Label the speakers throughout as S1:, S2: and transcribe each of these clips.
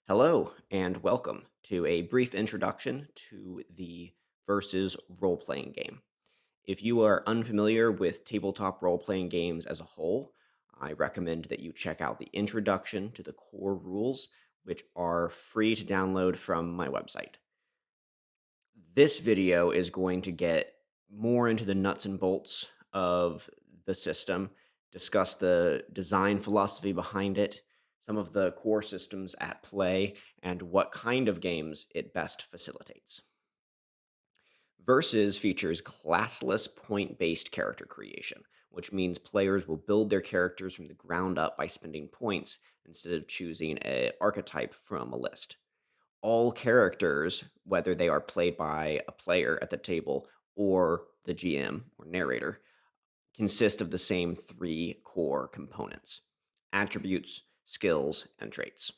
S1: Hello, and welcome to a brief introduction to the Versus role playing game. If you are unfamiliar with tabletop role playing games as a whole, I recommend that you check out the introduction to the core rules, which are free to download from my website. This video is going to get more into the nuts and bolts of the system, discuss the design philosophy behind it, some of the core systems at play, and what kind of games it best facilitates. Versus features classless point based character creation, which means players will build their characters from the ground up by spending points instead of choosing an archetype from a list. All characters, whether they are played by a player at the table or the GM or narrator, consist of the same three core components: attributes, skills, and traits.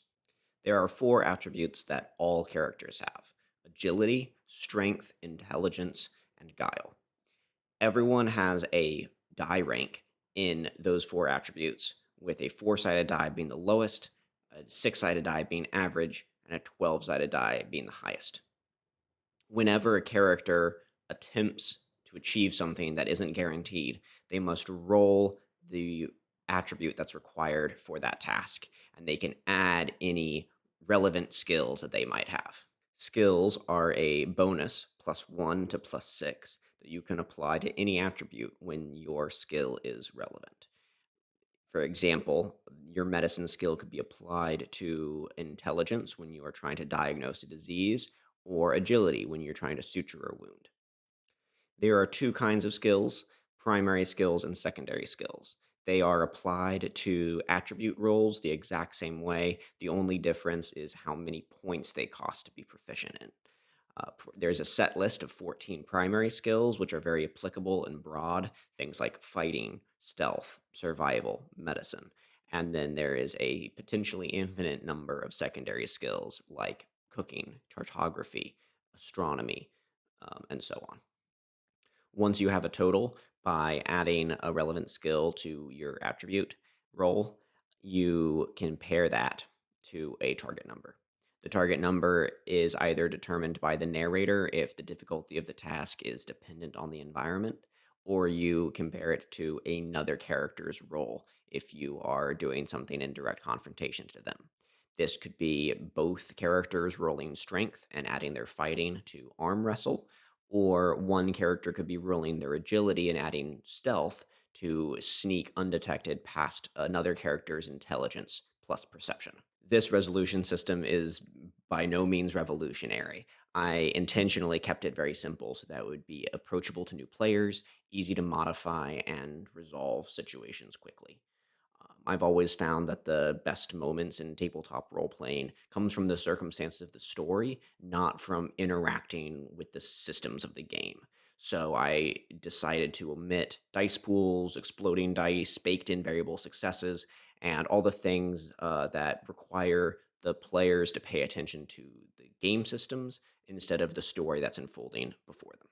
S1: There are four attributes that all characters have: agility, strength, intelligence, and guile. Everyone has a die rank in those four attributes, with a four-sided die being the lowest, a six-sided die being average, and a 12-sided die being the highest. Whenever a character attempts to achieve something that isn't guaranteed, they must roll the attribute that's required for that task, and they can add any relevant skills that they might have. Skills are a bonus +1 to +6 that you can apply to any attribute when your skill is relevant. For example, your medicine skill could be applied to intelligence when you are trying to diagnose a disease, or agility when you're trying to suture a wound. There are two kinds of skills: primary skills and secondary skills. They are applied to attribute roles the exact same way. The only difference is how many points they cost to be proficient in. There's a set list of 14 primary skills, which are very applicable and broad, things like fighting, stealth, survival, medicine. And then there is a potentially infinite number of secondary skills like cooking, cartography, astronomy, and so on. Once you have a total, by adding a relevant skill to your attribute roll, you can pair that to a target number. The target number is either determined by the narrator if the difficulty of the task is dependent on the environment, or you compare it to another character's roll if you are doing something in direct confrontation to them. This could be both characters rolling strength and adding their fighting to arm wrestle, or one character could be rolling their agility and adding stealth to sneak undetected past another character's intelligence plus perception. This resolution system is by no means revolutionary. I intentionally kept it very simple so that it would be approachable to new players, easy to modify, and resolve situations quickly. I've always found that the best moments in tabletop role playing comes from the circumstances of the story, not from interacting with the systems of the game. So I decided to omit dice pools, exploding dice, baked in variable successes, and all the things that require the players to pay attention to the game systems instead of the story that's unfolding before them.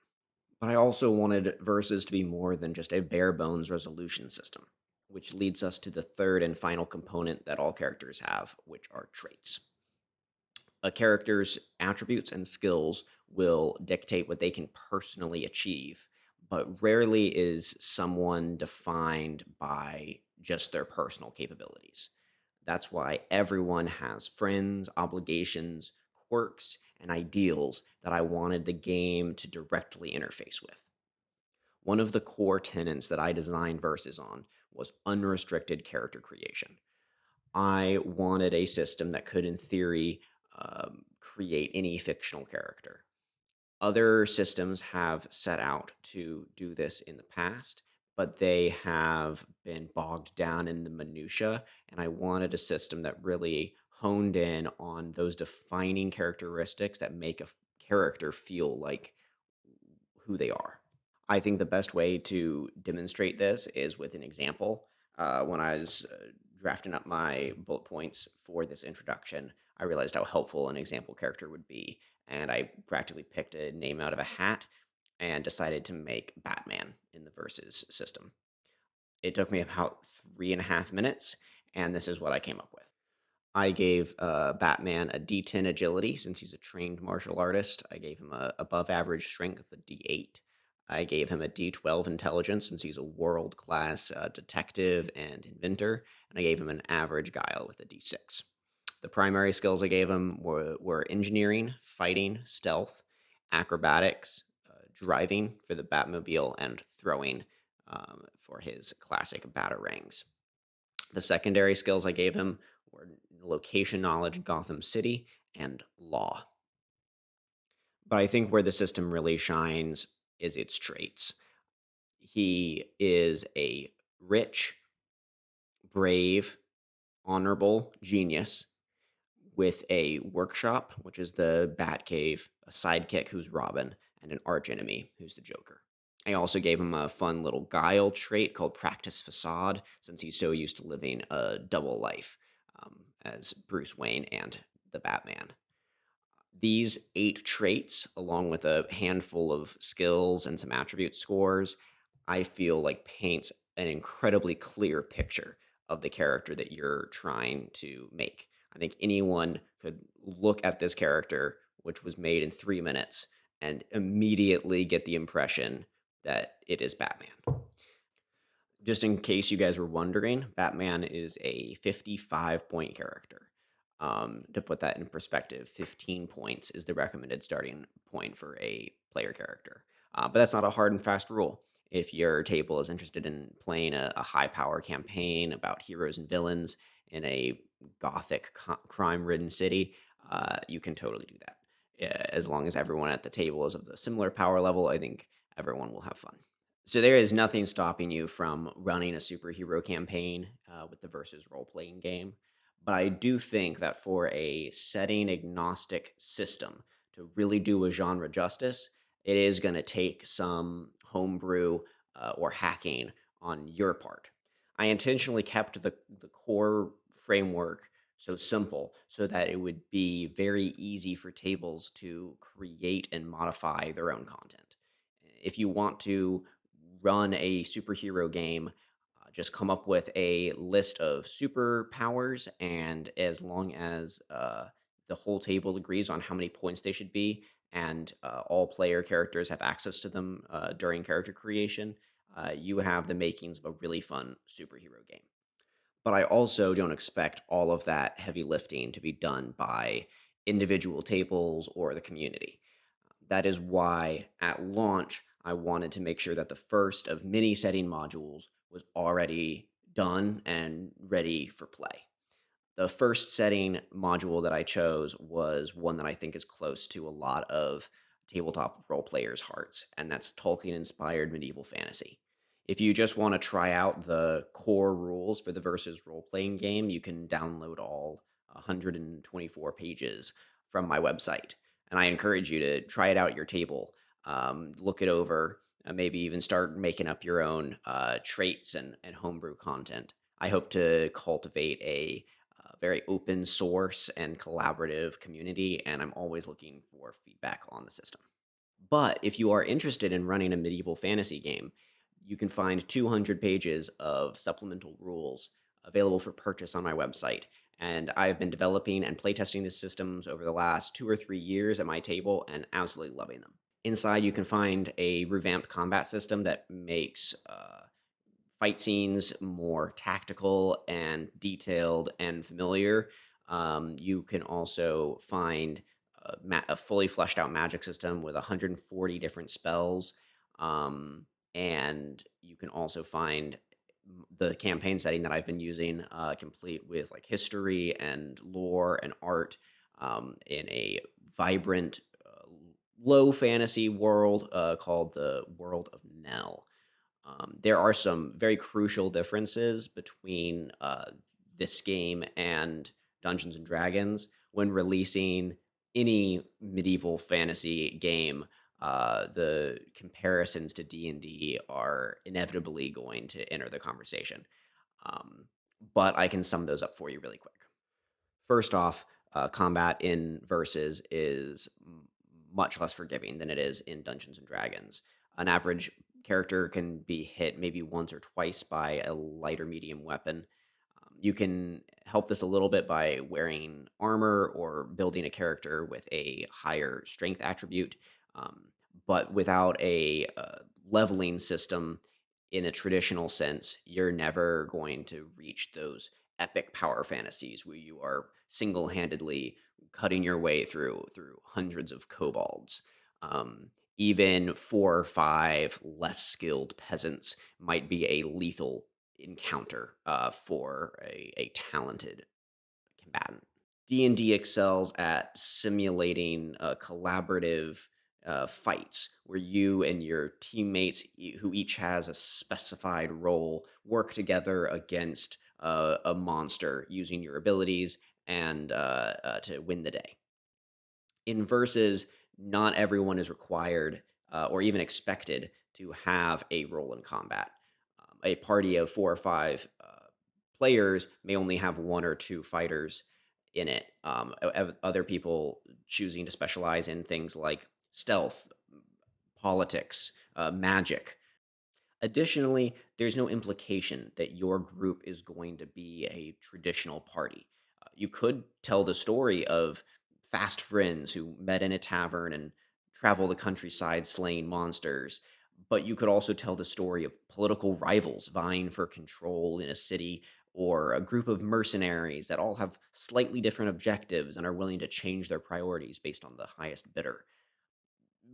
S1: But I also wanted Versus to be more than just a bare bones resolution system, which leads us to the third and final component that all characters have, which are traits. A character's attributes and skills will dictate what they can personally achieve, but rarely is someone defined by just their personal capabilities. That's why everyone has friends, obligations, quirks, and ideals that I wanted the game to directly interface with. One of the core tenets that I designed Verses on was unrestricted character creation. I wanted a system that could, in theory, create any fictional character. Other systems have set out to do this in the past, but they have been bogged down in the minutia, and I wanted a system that really honed in on those defining characteristics that make a character feel like who they are. I think the best way to demonstrate this is with an example. When I was drafting up my bullet points for this introduction, I realized how helpful an example character would be, and I practically picked a name out of a hat and decided to make Batman in the Versus system. It took me about 3.5 minutes, and this is what I came up with. I gave Batman a D10 agility since he's a trained martial artist. I gave him a above average strength with a D8. I gave him a D12 intelligence since he's a world class detective and inventor. And I gave him an average guile with a D6. The primary skills I gave him were engineering, fighting, stealth, acrobatics, driving for the Batmobile, and throwing for his classic batarangs. The secondary skills I gave him were location knowledge, Gotham City, and law. But I think where the system really shines is its traits. He is a rich, brave, honorable genius with a workshop, which is the Batcave, a sidekick who's Robin, and an archenemy who's the Joker. I also gave him a fun little guile trait called Practice Facade, since he's so used to living a double life as Bruce Wayne and the Batman. These 8 traits, along with a handful of skills and some attribute scores, I feel like paints an incredibly clear picture of the character that you're trying to make. I think anyone could look at this character, which was made in 3 minutes, and immediately get the impression that it is Batman. Just in case you guys were wondering, Batman is a 55 point character. To put that in perspective, 15 points is the recommended starting point for a player character. But that's not a hard and fast rule. If your table is interested in playing a high power campaign about heroes and villains in a gothic crime ridden city, you can totally do that. As long as everyone at the table is of the similar power level, I think everyone will have fun. So there is nothing stopping you from running a superhero campaign with the versus role playing game. But I do think that for a setting agnostic system to really do a genre justice, it is going to take some homebrew or hacking on your part. I intentionally kept the core framework so simple so that it would be very easy for tables to create and modify their own content. If you want to run a superhero game, just come up with a list of superpowers, and as long as the whole table agrees on how many points they should be, and all player characters have access to them during character creation, you have the makings of a really fun superhero game. But I also don't expect all of that heavy lifting to be done by individual tables or the community. That is why at launch, I wanted to make sure that the first of many setting modules was already done and ready for play. The first setting module that I chose was one that I think is close to a lot of tabletop role players' hearts, and that's Tolkien inspired medieval fantasy. If you just want to try out the core rules for the versus role playing game, you can download all 124 pages from my website. And I encourage you to try it out at your table, look it over, maybe even start making up your own traits and homebrew content. I hope to cultivate a very open source and collaborative community, and I'm always looking for feedback on the system. But if you are interested in running a medieval fantasy game, you can find 200 pages of supplemental rules available for purchase on my website. And I've been developing and playtesting these systems over the last 2 or 3 years at my table and absolutely loving them. Inside, you can find a revamped combat system that makes fight scenes more tactical and detailed and familiar. You can also find a fully fleshed out magic system with 140 different spells. And you can also find the campaign setting that I've been using, complete with like history and lore and art in a vibrant, low fantasy world called the World of Nell. There are some very crucial differences between this game and Dungeons and Dragons when releasing any medieval fantasy game. The comparisons to D&D are inevitably going to enter the conversation. Um, but I can sum those up for you really quick. First off, combat in Versus is much less forgiving than it is in Dungeons and Dragons. An average character can be hit maybe once or twice by a light or medium weapon. You can help this a little bit by wearing armor or building a character with a higher strength attribute. Um, but without a leveling system in a traditional sense, you're never going to reach those epic power fantasies where you are single-handedly cutting your way through hundreds of kobolds. Even 4 or 5 less skilled peasants might be a lethal encounter for a talented combatant. D&D excels at simulating collaborative fights where you and your teammates, who each has a specified role, work together against a monster using your abilities and to win the day. In verses, not everyone is required or even expected to have a role in combat. A party of 4 or 5 players may only have 1 or 2 fighters in it. Other people choosing to specialize in things like stealth, politics, magic. Additionally, there's no implication that your group is going to be a traditional party. You could tell the story of fast friends who met in a tavern and travel the countryside slaying monsters, but you could also tell the story of political rivals vying for control in a city, or a group of mercenaries that all have slightly different objectives and are willing to change their priorities based on the highest bidder.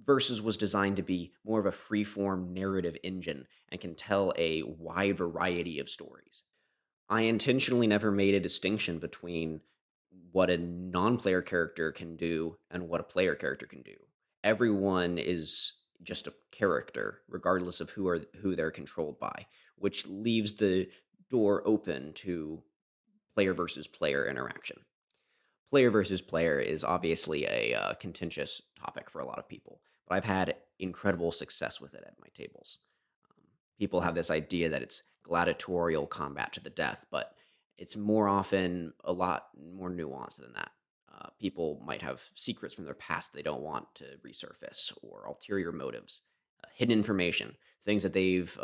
S1: Versus was designed to be more of a free-form narrative engine and can tell a wide variety of stories. I intentionally never made a distinction between what a non-player character can do and what a player character can do. Everyone is just a character, regardless of who they're controlled by, which leaves the door open to player versus player interaction. Player versus player is obviously a contentious topic for a lot of people, but I've had incredible success with it at my tables. People have this idea that it's gladiatorial combat to the death, but it's more often a lot more nuanced than that. People might have secrets from their past they don't want to resurface, or ulterior motives, hidden information, things that they've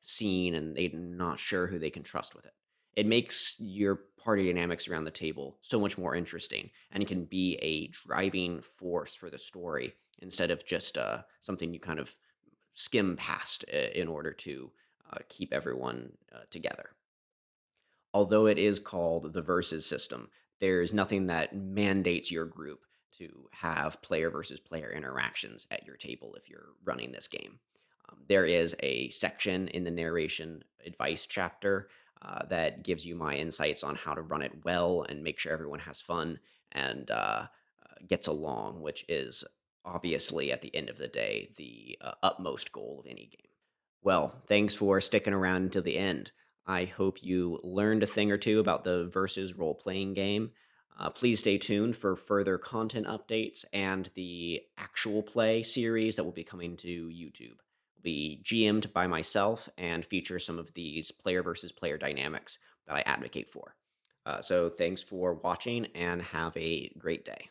S1: seen and they're not sure who they can trust with it. It makes your party dynamics around the table so much more interesting and can be a driving force for the story instead of just something you kind of skim past in order to keep everyone together. Although it is called the versus system, there's nothing that mandates your group to have player versus player interactions at your table if you're running this game. There is a section in the narration advice chapter that gives you my insights on how to run it well and make sure everyone has fun and gets along, which is obviously at the end of the day the utmost goal of any game. Well, thanks for sticking around until the end. I hope you learned a thing or two about the Versus role playing game. Please stay tuned for further content updates and the actual play series that will be coming to YouTube. Will be GM'd by myself and feature some of these player versus player dynamics that I advocate for. So thanks for watching and have a great day.